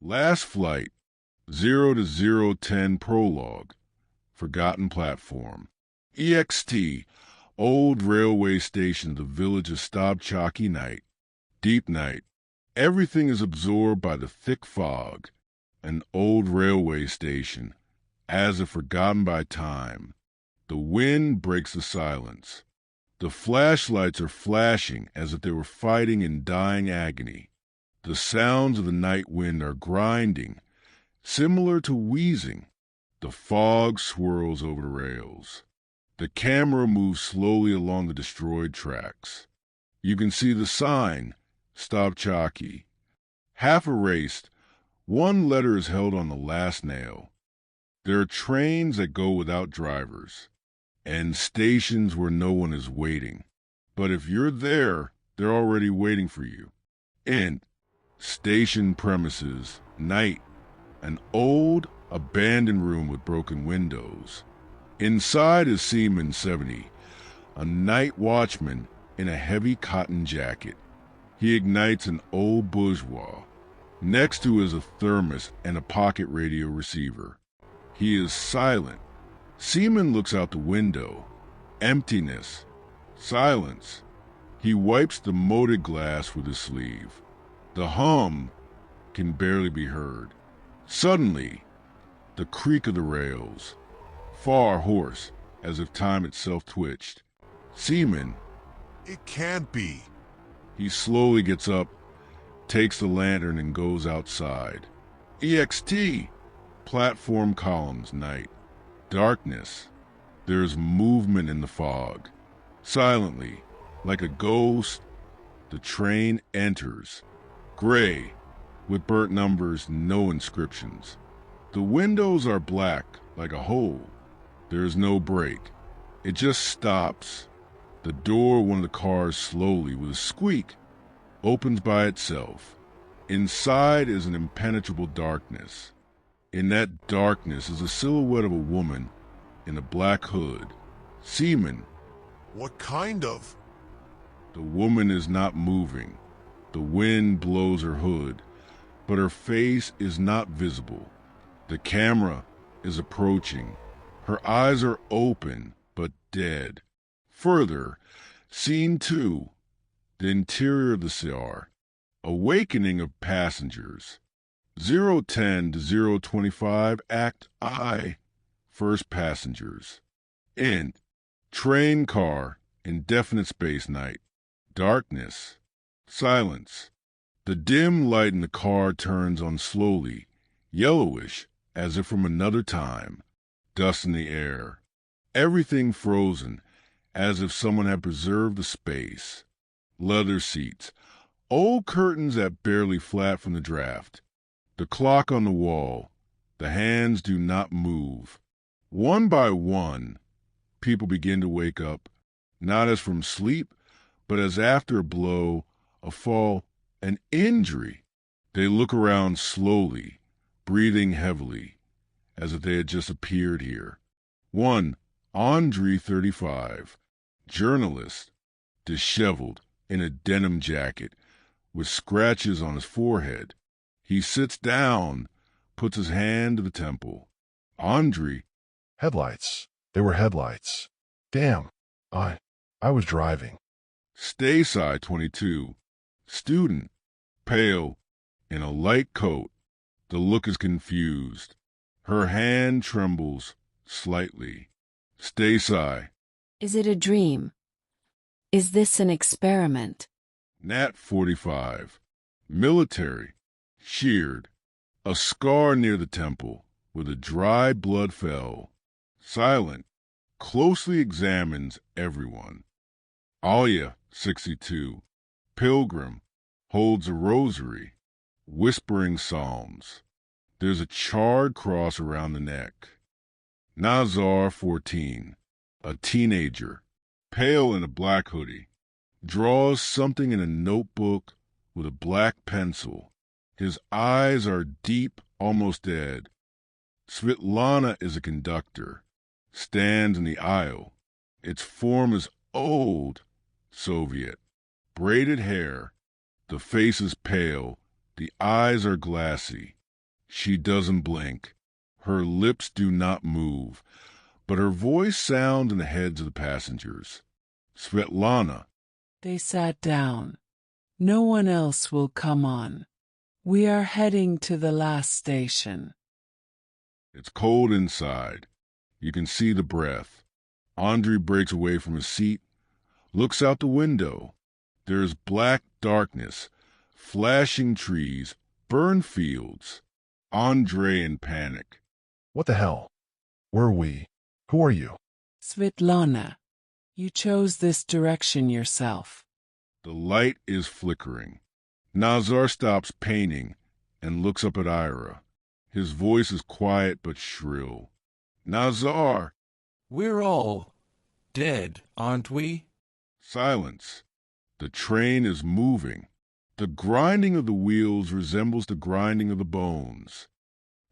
Last flight, 0 to 010 prologue, forgotten platform. EXT, old railway station of the village of Stobchaki night, deep night. Everything is absorbed by the thick fog. An old railway station, as if forgotten by time. The wind breaks the silence. The flashlights are flashing as if they were fighting in dying agony. The sounds of the night wind are grinding, similar to wheezing. The fog swirls over the rails. The camera moves slowly along the destroyed tracks. You can see the sign, Stobchaki. Half erased, one letter is held on the last nail. There are trains that go without drivers, and stations where no one is waiting. But if you're there, they're already waiting for you. End. Station premises, night. An old, abandoned room with broken windows. Inside is Seaman 70, a night watchman in a heavy cotton jacket. He ignites an old bourgeois. Next to is a thermos and a pocket radio receiver. He is silent. Seaman looks out the window. Emptiness. Silence. He wipes the molded glass with his sleeve. The hum can barely be heard. Suddenly, the creak of the rails. Far hoarse, as if time itself twitched. Seaman. It can't be. He slowly gets up, takes the lantern and goes outside. EXT. Platform columns, night. Darkness. There's movement in the fog. Silently, like a ghost, the train enters. Gray, with burnt numbers, no inscriptions. The windows are black, like a hole. There is no brake. It just stops. The door of one of the cars slowly, with a squeak, opens by itself. Inside is an impenetrable darkness. In that darkness is a silhouette of a woman in a black hood. Seaman. What kind of? The woman is not moving. The wind blows her hood, but her face is not visible. The camera is approaching. Her eyes are open, but dead. Further, scene 2, the interior of the CR. Awakening of passengers. 010 to 025, Act I. First passengers. End. Train car, indefinite space night. Darkness. Silence. The dim light in the car turns on slowly, yellowish, as if from another time. Dust in the air. Everything frozen, as if someone had preserved the space. Leather seats. Old curtains that barely flap from the draft. The clock on the wall. The hands do not move. One by one, people begin to wake up, not as from sleep, but as after a blow, a fall, an injury. They look around slowly, breathing heavily, as if they had just appeared here. One, Andre, 35, journalist, disheveled, in a denim jacket, with scratches on his forehead. He sits down, puts his hand to the temple. Andre. Headlights. They were headlights. Damn. I was driving. Stacey, 22, student, pale, in a light coat. The look is confused. Her hand trembles slightly. Stacey. Is it a dream? Is this an experiment? Nat, 45, military, sheared, a scar near the temple, where the dry blood fell. Silent, closely examines everyone. Alia, 62, pilgrim, holds a rosary, whispering psalms. There's a charred cross around the neck. Nazar, 14, a teenager, pale in a black hoodie, draws something in a notebook with a black pencil. His eyes are deep, almost dead. Svetlana is a conductor, stands in the aisle. Its form is old, Soviet. Braided hair, the face is pale, the eyes are glassy. She doesn't blink. Her lips do not move, but her voice sounds in the heads of the passengers. Svetlana. They sat down. No one else will come on. We are heading to the last station. It's cold inside. You can see the breath. Andrei breaks away from his seat, looks out the window. There's black darkness, flashing trees, burned fields. Andrei in panic. What the hell? Where are we? Who are you? Svetlana, you chose this direction yourself. The light is flickering. Nazar stops painting and looks up at Ira. His voice is quiet but shrill. Nazar! We're all dead, aren't we? Silence. The train is moving. The grinding of the wheels resembles the grinding of the bones.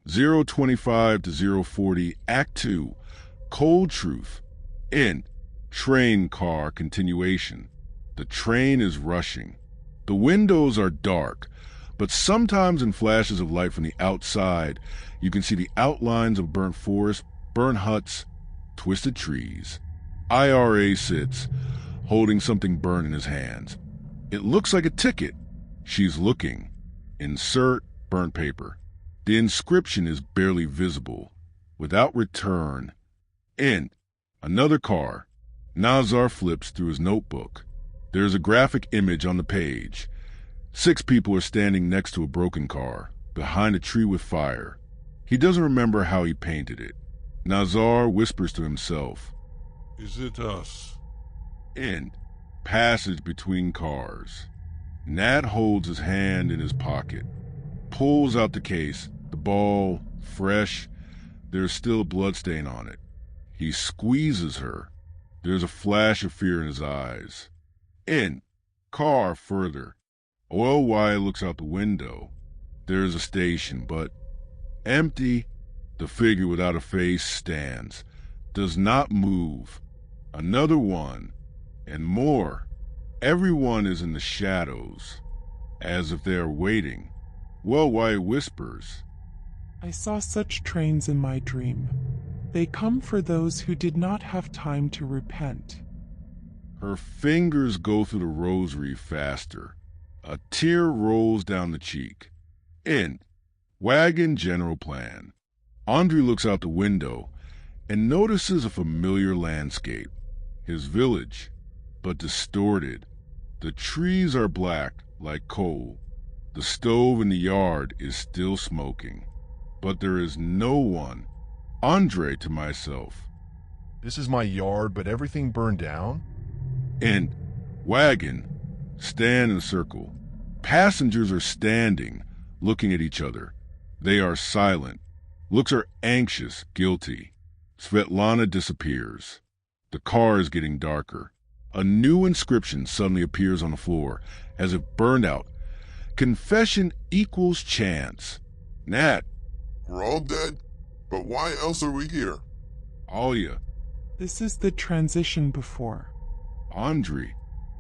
025 to 040, Act 2, Cold Truth. End. Train car continuation. The train is rushing. The windows are dark, but sometimes in flashes of light from the outside, you can see the outlines of burnt forest, burnt huts, twisted trees. IRA sits, holding something burnt in his hands. It looks like a ticket. She's looking. Insert burnt paper. The inscription is barely visible. Without return. End. Another car. Nazar flips through his notebook. There's a graphic image on the page. 6 people are standing next to a broken car, behind a tree with fire. He doesn't remember how he painted it. Nazar whispers to himself. Is it us? End. Passage between cars. Nat holds his hand in his pocket, pulls out the case, the ball, fresh. There's still a bloodstain on it. He squeezes her. There's a flash of fear in his eyes. End. Car further. Oil Wyatt looks out the window. There's a station, but empty. The figure without a face stands, does not move. Another one, and more. Everyone is in the shadows, as if they are waiting. Well, Wyatt whispers. I saw such trains in my dream. They come for those who did not have time to repent. Her fingers go through the rosary faster. A tear rolls down the cheek. End. Wagon general plan. Andrei looks out the window and notices a familiar landscape. His village, but distorted. The trees are black like coal. The stove in the yard is still smoking. But there is no one. Andrei to myself. This is my yard, but everything burned down? And wagon. Stand in a circle. Passengers are standing, looking at each other. They are silent. Looks are anxious, guilty. Svetlana disappears. The car is getting darker. A new inscription suddenly appears on the floor, as if burned out. Confession equals chance. Nat. We're all dead? But why else are we here? Alia. This is the transition before. Andrei.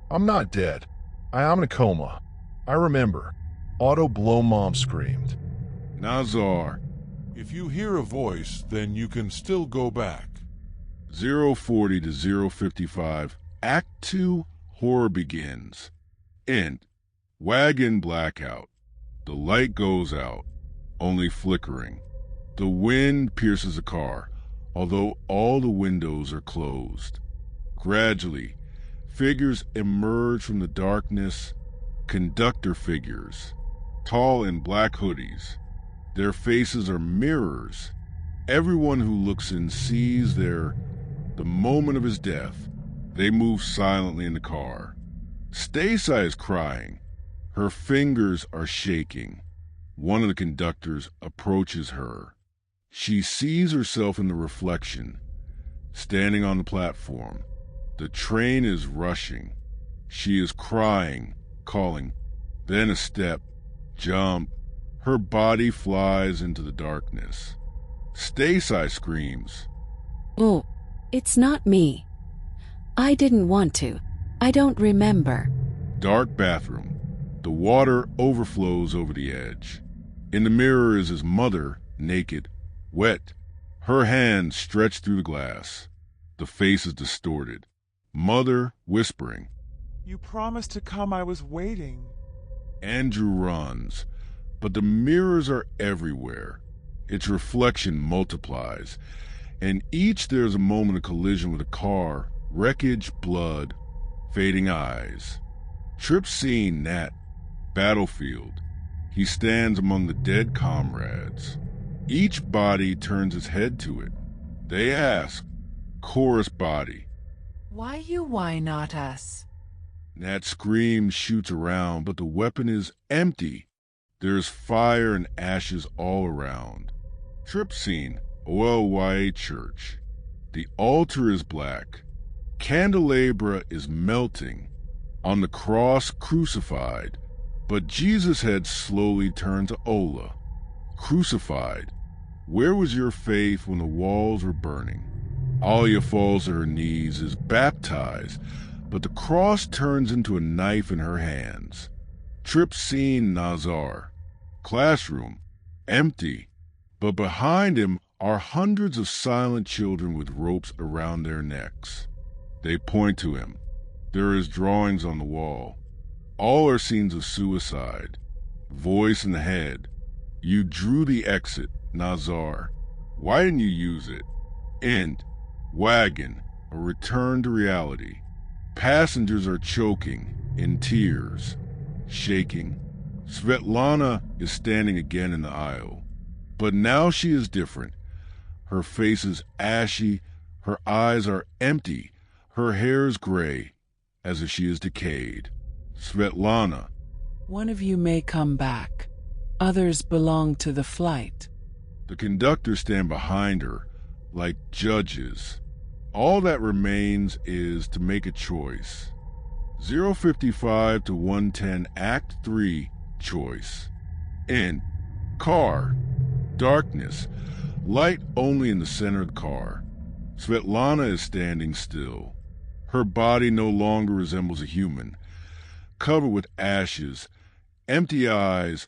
I'm not dead. I am in a coma. I remember. Otto Blomom screamed. Nazar. If you hear a voice, then you can still go back. 040 to 055, Act 2, Horror begins. End. Wagon blackout. The light goes out, only flickering. The wind pierces the car, although all the windows are closed. Gradually, figures emerge from the darkness, conductor figures, tall in black hoodies. Their faces are mirrors. Everyone who looks in sees the moment of his death. They move silently in the car. Stacey is crying. Her fingers are shaking. One of the conductors approaches her. She sees herself in the reflection, standing on the platform. The train is rushing. She is crying, calling. Then a step, jump. Her body flies into the darkness. Stacey screams. Oh, it's not me. I didn't want to. I don't remember. Dark bathroom. The water overflows over the edge. In the mirror is his mother, naked, wet, her hands stretched through the glass. The face is distorted. Mother whispering. You promised to come, I was waiting. Andrew runs, but the mirrors are everywhere. Its reflection multiplies, and each there's a moment of collision with a car, wreckage, blood, fading eyes. Tripp's seen Nat, battlefield. He stands among the dead comrades. Each body turns its head to it. They ask, chorus body. Why you, why not us? Nat screams, shoots around, but the weapon is empty. There's fire and ashes all around. Trip scene, OLYA church. The altar is black. Candelabra is melting. On the cross, crucified. But Jesus' head slowly turned to Ola. Crucified. Where was your faith when the walls were burning? Alia falls to her knees, is baptized, but the cross turns into a knife in her hands. Trip seen Nazar. Classroom. Empty. But behind him are hundreds of silent children with ropes around their necks. They point to him. There is drawings on the wall. All are scenes of suicide. Voice in the head. You drew the exit, Nazar. Why didn't you use it? End. Wagon. A return to reality. Passengers are choking, in tears, shaking. Svetlana is standing again in the aisle. But now she is different. Her face is ashy, her eyes are empty, her hair is gray, as if she is decayed. Svetlana. One of you may come back. Others belong to the flight. The conductors stand behind her, like judges. All that remains is to make a choice. 055 to 110 Act 3 choice. In. Car. Darkness. Light only in the center of the car. Svetlana is standing still. Her body no longer resembles a human. Covered with ashes, empty eyes,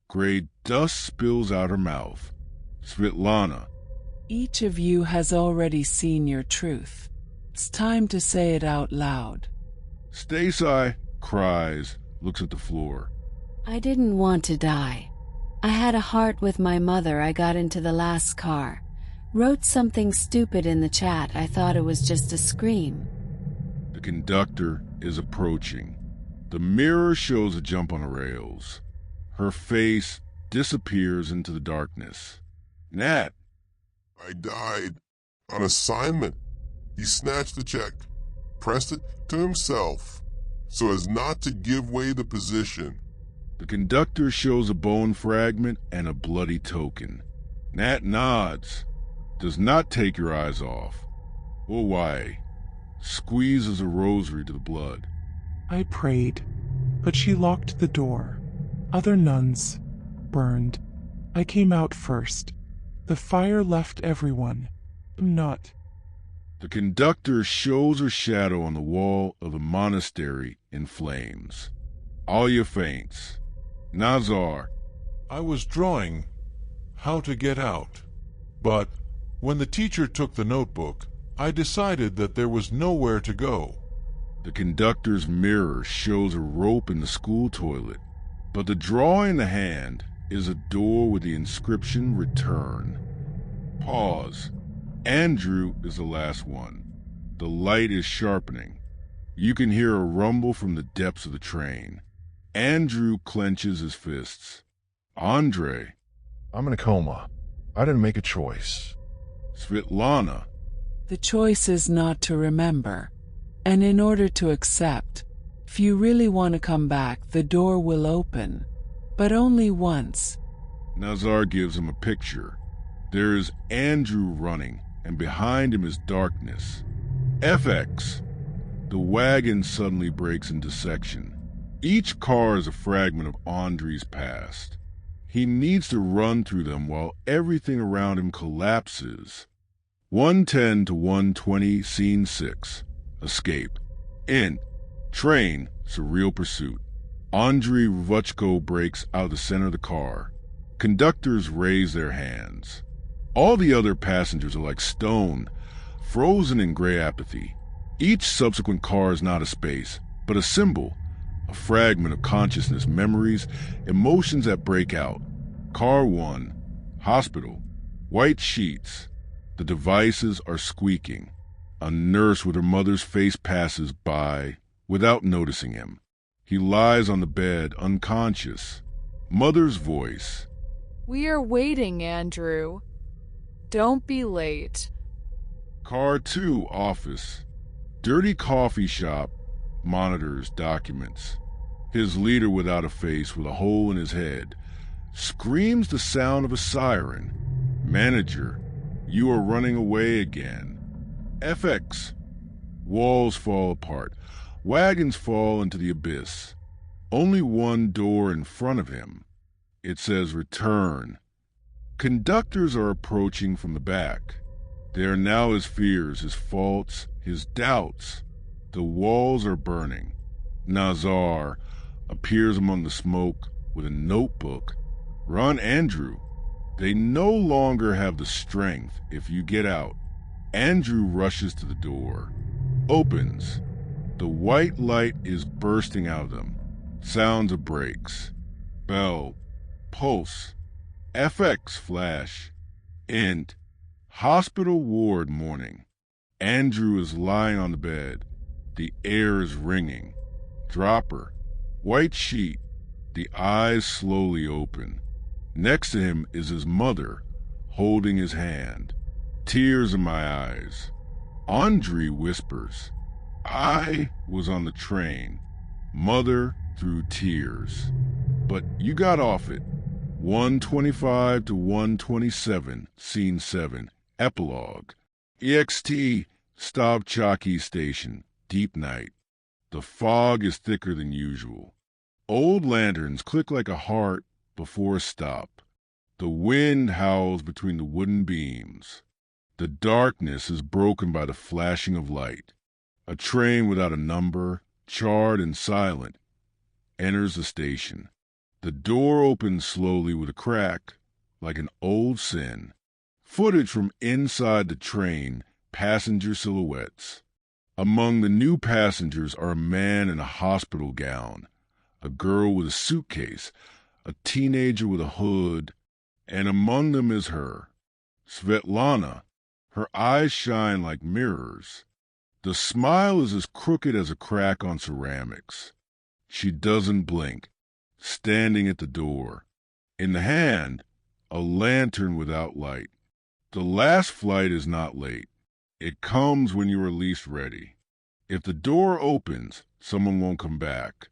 gray dust spills out her mouth. Svetlana. Each of you has already seen your truth. It's time to say it out loud. Stacey cries, looks at the floor. I didn't want to die. I had a heart with my mother. I got into the last car. Wrote something stupid in the chat. I thought it was just a scream. The conductor is approaching. The mirror shows a jump on the rails. Her face disappears into the darkness. Nat. I died. On assignment. He snatched the check, pressed it to himself, so as not to give away the position. The conductor shows a bone fragment and a bloody token. Nat nods. Does not take your eyes off. Why? Squeezes a rosary to the blood. I prayed, but she locked the door. Other nuns burned. I came out first. The fire left everyone. I'm not. The conductor shows her shadow on the wall of the monastery in flames. Alia faints. Nazar. I was drawing how to get out. But when the teacher took the notebook, I decided that there was nowhere to go. The conductor's mirror shows a rope in the school toilet, but the drawing in the hand is a door with the inscription Return. Pause. Andrew is the last one. The light is sharpening. You can hear a rumble from the depths of the train. Andrew clenches his fists. Andre. I'm in a coma. I didn't make a choice. Svetlana. The choice is not to remember. And in order to accept, if you really want to come back, the door will open. But only once. Nazar gives him a picture. There is Andrew running, and behind him is darkness. FX. The wagon suddenly breaks into section. Each car is a fragment of Andre's past. He needs to run through them while everything around him collapses. 110 to 120, Scene 6. Escape. In. Train. Surreal pursuit. Andrei Vuchko breaks out of the center of the car. Conductors raise their hands. All the other passengers are like stone, frozen in gray apathy. Each subsequent car is not a space, but a symbol, a fragment of consciousness, memories, emotions that break out. Car 1, hospital, white sheets. The devices are squeaking. A nurse with her mother's face passes by without noticing him. He lies on the bed, unconscious. Mother's voice. We are waiting, Andrew. Don't be late. Car 2, office. Dirty coffee shop, monitors, documents. His leader without a face with a hole in his head screams the sound of a siren. Manager, you are running away again. FX. Walls fall apart. Wagons fall into the abyss. Only one door in front of him. It says return. Conductors are approaching from the back. They are now his fears, his faults, his doubts. The walls are burning. Nazar appears among the smoke with a notebook. Run, Andrew. They no longer have the strength if you get out. Andrew rushes to the door. Opens. The white light is bursting out of them. Sounds of brakes. Bell. Pulse. FX flash. Int. Hospital ward morning. Andrew is lying on the bed. The air is ringing. Dropper. White sheet. The eyes slowly open. Next to him is his mother, holding his hand. Tears in my eyes. Andre whispers, I was on the train. Mother through tears. But you got off it. 125 to 127, scene 7, epilogue. EXT, Stavchaki Station, deep night. The fog is thicker than usual. Old lanterns click like a heart before a stop. The wind howls between the wooden beams. The darkness is broken by the flashing of light. A train without a number, charred and silent, enters the station. The door opens slowly with a crack, like an old sin. Footage from inside the train, passenger silhouettes. Among the new passengers are a man in a hospital gown, a girl with a suitcase, a teenager with a hood, and among them is her, Svetlana. Her eyes shine like mirrors. The smile is as crooked as a crack on ceramics. She doesn't blink, standing at the door. In the hand, a lantern without light. The last flight is not late. It comes when you are least ready. If the door opens, someone won't come back.